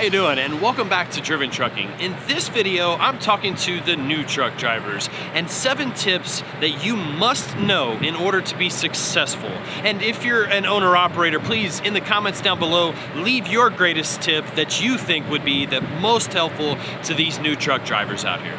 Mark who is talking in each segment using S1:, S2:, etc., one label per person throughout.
S1: you doing? And welcome back to Driven Trucking. In this video, I'm talking to the new truck drivers and 7 tips that you must know in order to be successful. And if you're an owner operator, please in the comments down below, leave your greatest tip that you think would be the most helpful to these new truck drivers out here.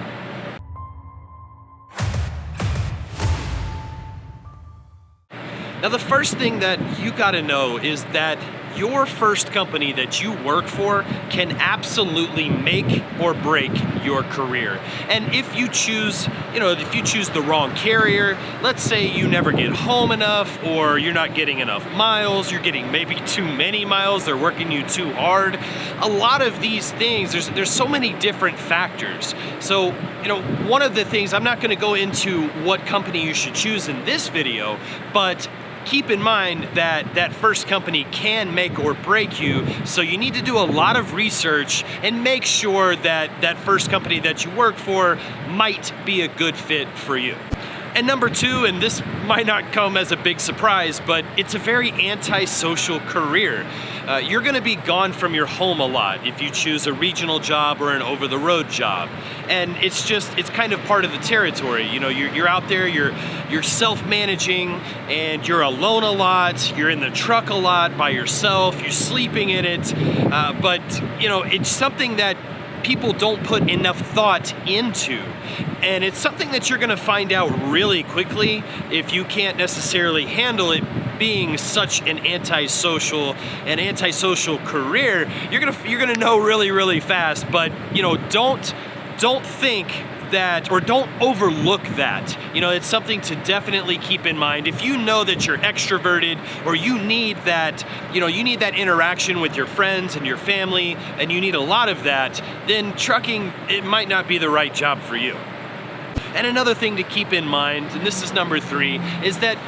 S1: Now, the first thing that you gotta know is that your first company that you work for can absolutely make or break your career. And if you choose, the wrong carrier, let's say you never get home enough, or you're not getting enough miles, you're getting maybe too many miles, they're working you too hard. A lot of these things, there's so many different factors. So, one of the things, I'm not gonna go into what company you should choose in this video, but keep in mind that that first company can make or break you, so you need to do a lot of research and make sure that that first company that you work for might be a good fit for you. And number 2, and this might not come as a big surprise, but it's a very antisocial career. You're gonna be gone from your home a lot if you choose a regional job or an over-the-road job. And it's kind of part of the territory. You're out there, you're self-managing, and you're alone a lot, you're in the truck a lot by yourself, you're sleeping in it, but it's something that people don't put enough thought into. And it's something that you're gonna find out really quickly if you can't necessarily handle it being such an antisocial career. You're gonna know really fast, but don't think that, or don't overlook that. It's something to definitely keep in mind. If you know that you're extroverted, or you need that interaction with your friends and your family, and you need a lot of that, then trucking, it might not be the right job for you. And another thing to keep in mind, and this is number 3, is that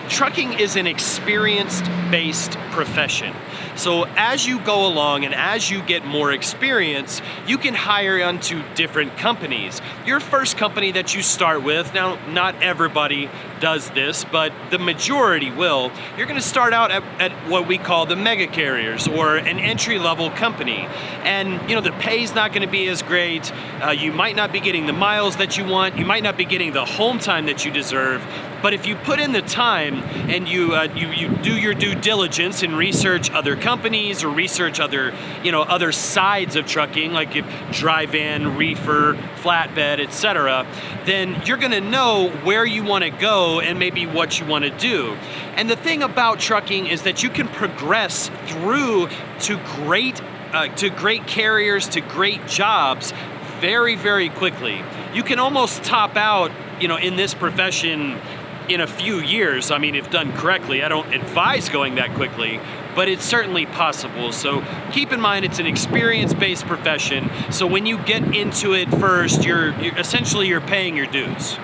S1: trucking is an experience-based profession. So as you go along and as you get more experience, you can hire onto different companies. Your first company that you start with, now not everybody does this, but the majority will, you're gonna start out at what we call the mega carriers, or an entry-level company. And the pay's not gonna be as great, you might not be getting the miles that you want, you might not be getting the home time that you deserve, but if you put in the time and you do your due diligence and research other companies, or research other sides of trucking, like dry van, reefer, flatbed, etc., then you're gonna know where you wanna go and maybe what you wanna do. And the thing about trucking is that you can progress through to great carriers, to great jobs very quickly. You can almost top out, in this profession in a few years. I mean, if done correctly. I don't advise going that quickly, but it's certainly possible. So keep in mind, it's an experience-based profession. So when you get into it first, you're essentially paying your dues.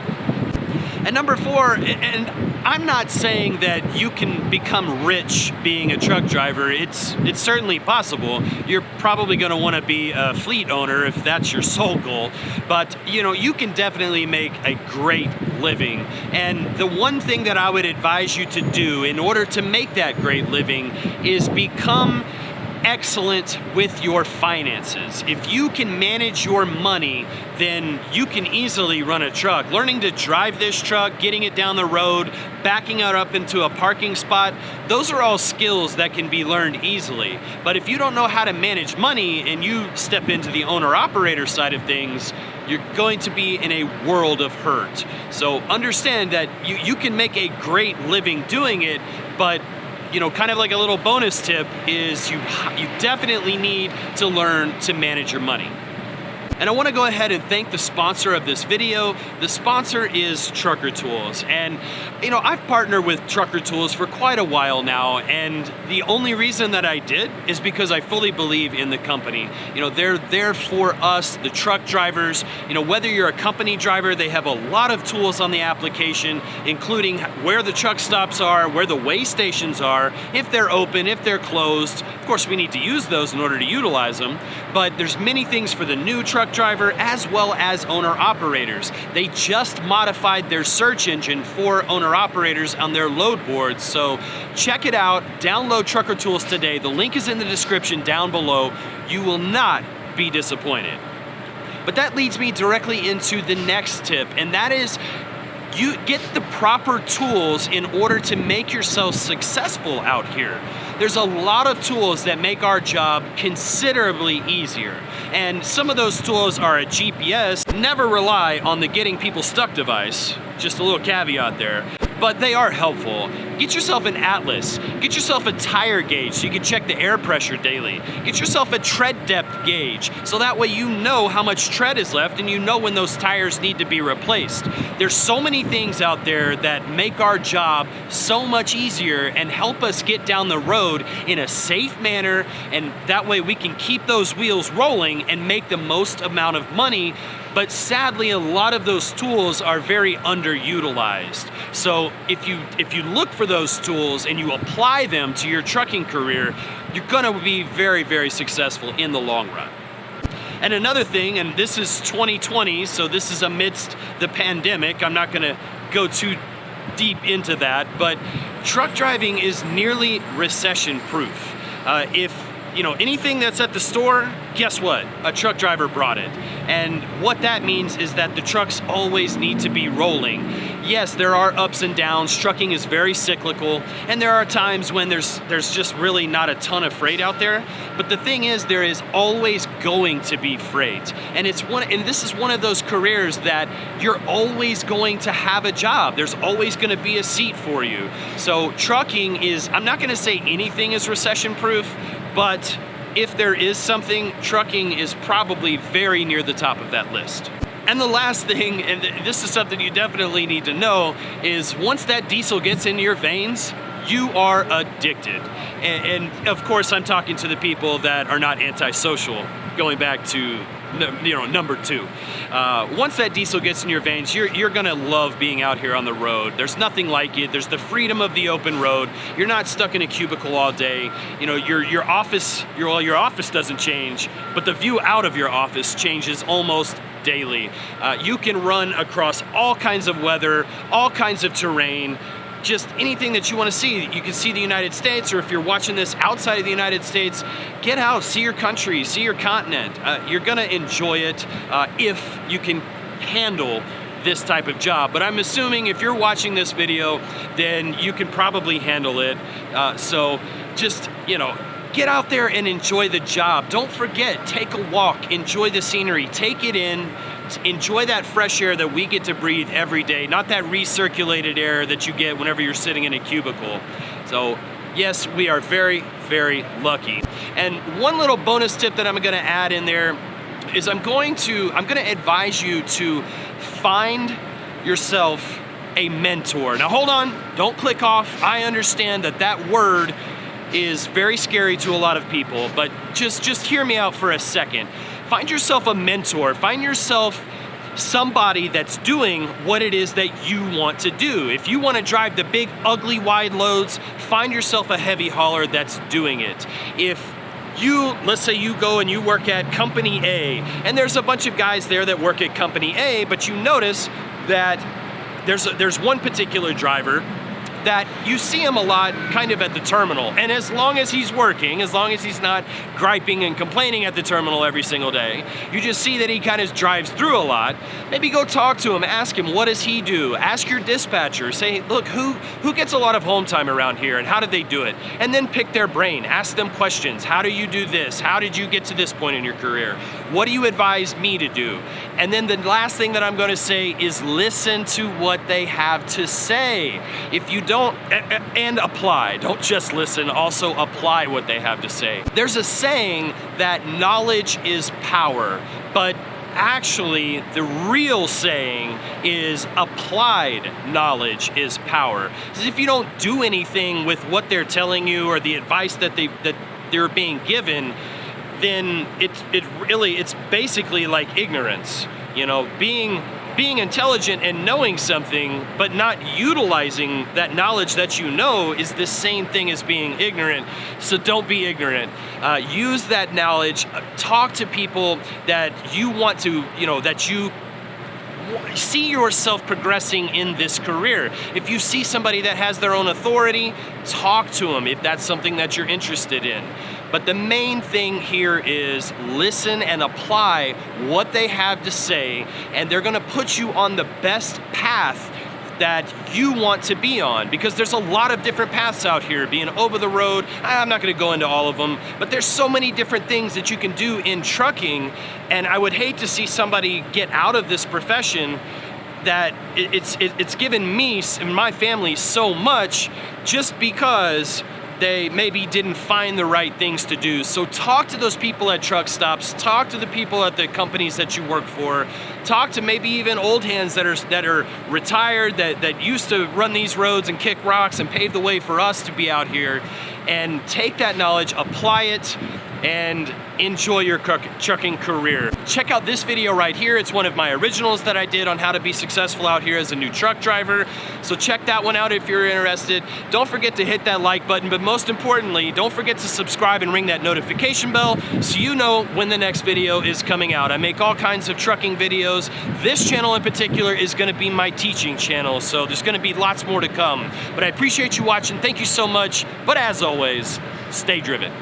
S1: And number 4, and I'm not saying that you can become rich being a truck driver. It's certainly possible. You're probably gonna wanna be a fleet owner if that's your sole goal. But you can definitely make a great living. And the one thing that I would advise you to do in order to make that great living is become excellent with your finances. If you can manage your money, then you can easily run a truck. Learning to drive this truck, getting it down the road, backing it up into a parking spot, those are all skills that can be learned easily. But if you don't know how to manage money and you step into the owner-operator side of things, you're going to be in a world of hurt. So understand that you can make a great living doing it, but kind of like a little bonus tip is you definitely need to learn to manage your money. And I want to go ahead and thank the sponsor of this video. The sponsor is Trucker Tools. And I've partnered with Trucker Tools for quite a while now, and the only reason that I did is because I fully believe in the company. They're there for us, the truck drivers. Whether you're a company driver, they have a lot of tools on the application, including where the truck stops are, where the weigh stations are, if they're open, if they're closed. Of course, we need to use those in order to utilize them, but there's many things for the new truck driver as well as owner-operators. They just modified their search engine for owner-operators on their load boards, so check it out. Download Trucker Tools today. The link is in the description down below. You will not be disappointed. But that leads me directly into the next tip, and that is you get the proper tools in order to make yourself successful out here. There's a lot of tools that make our job considerably easier. And some of those tools are a GPS. Never rely on the getting people stuck device. Just a little caveat there. But they are helpful. Get yourself an atlas. Get yourself a tire gauge so you can check the air pressure daily. Get yourself a tread depth gauge so that way you know how much tread is left and you know when those tires need to be replaced. There's so many things out there that make our job so much easier and help us get down the road in a safe manner, and that way we can keep those wheels rolling and make the most amount of money. But sadly, a lot of those tools are very underutilized. So if you look for those tools and you apply them to your trucking career, you're gonna be very, very successful in the long run. And another thing, and this is 2020, so this is amidst the pandemic, I'm not gonna go too deep into that, but truck driving is nearly recession proof. If anything that's at the store, guess what? A truck driver brought it. And what that means is that the trucks always need to be rolling. Yes, there are ups and downs. Trucking is very cyclical, and there are times when there's just really not a ton of freight out there. But the thing is, there is always going to be freight. And this is one of those careers that you're always going to have a job. There's always going to be a seat for you. So trucking is, I'm not going to say anything is recession proof, but if there is something, trucking is probably very near the top of that list. And the last thing, and this is something you definitely need to know, is once that diesel gets into your veins, you are addicted. And of course, I'm talking to the people that are not antisocial, going back to number 2. Once that diesel gets in your veins, you're gonna love being out here on the road. There's nothing like it. There's the freedom of the open road. You're not stuck in a cubicle all day. Your office doesn't change, but the view out of your office changes almost daily. You can run across all kinds of weather, all kinds of terrain, just anything that you want to see. You can see the United States, or if you're watching this outside of the United States, get out, see your country, see your continent. You're gonna enjoy it if you can handle this type of job. But I'm assuming if you're watching this video, then you can probably handle it. So just, get out there and enjoy the job. Don't forget, take a walk, enjoy the scenery, take it in, enjoy that fresh air that we get to breathe every day, not that recirculated air that you get whenever you're sitting in a cubicle. So yes, we are very, very lucky. And one little bonus tip that I'm gonna add in there is I'm gonna advise you to find yourself a mentor. Now hold on, don't click off. I understand that word is very scary to a lot of people, but just hear me out for a second. Find yourself a mentor. Find yourself somebody that's doing what it is that you want to do. If you want to drive the big, ugly, wide loads, find yourself a heavy hauler that's doing it. Let's say you go and you work at Company A, and there's a bunch of guys there that work at Company A, but you notice that there's one particular driver that you see him a lot kind of at the terminal. And as long as he's working, as long as he's not griping and complaining at the terminal every single day, you just see that he kind of drives through a lot. Maybe go talk to him, ask him, what does he do? Ask your dispatcher, say, look, who gets a lot of home time around here and how did they do it? And then pick their brain, ask them questions. How do you do this? How did you get to this point in your career? What do you advise me to do? And then the last thing that I'm gonna say is listen to what they have to say. If you don't, and apply, don't just listen, also apply what they have to say. There's a saying that knowledge is power, but actually the real saying is applied knowledge is power. Because if you don't do anything with what they're telling you or the advice that they're being given, then it's basically like ignorance. Being being intelligent and knowing something, but not utilizing that knowledge that you know is the same thing as being ignorant. So don't be ignorant. Use that knowledge. Talk to people that you want to, that you see yourself progressing in this career. If you see somebody that has their own authority, talk to them if that's something that you're interested in. But the main thing here is listen and apply what they have to say, and they're gonna put you on the best path that you want to be on, because there's a lot of different paths out here. Being over the road, I'm not gonna go into all of them, but there's so many different things that you can do in trucking, and I would hate to see somebody get out of this profession that it's given me and my family so much just because they maybe didn't find the right things to do. So talk to those people at truck stops, talk to the people at the companies that you work for, talk to maybe even old hands that are retired, that used to run these roads and kick rocks and pave the way for us to be out here, and take that knowledge, apply it, and enjoy your trucking career. Check out this video right here. It's one of my originals that I did on how to be successful out here as a new truck driver. So check that one out if you're interested. Don't forget to hit that like button, but most importantly, don't forget to subscribe and ring that notification bell so you know when the next video is coming out. I make all kinds of trucking videos. This channel in particular is gonna be my teaching channel, so there's gonna be lots more to come. But I appreciate you watching. Thank you so much. But as always, stay driven.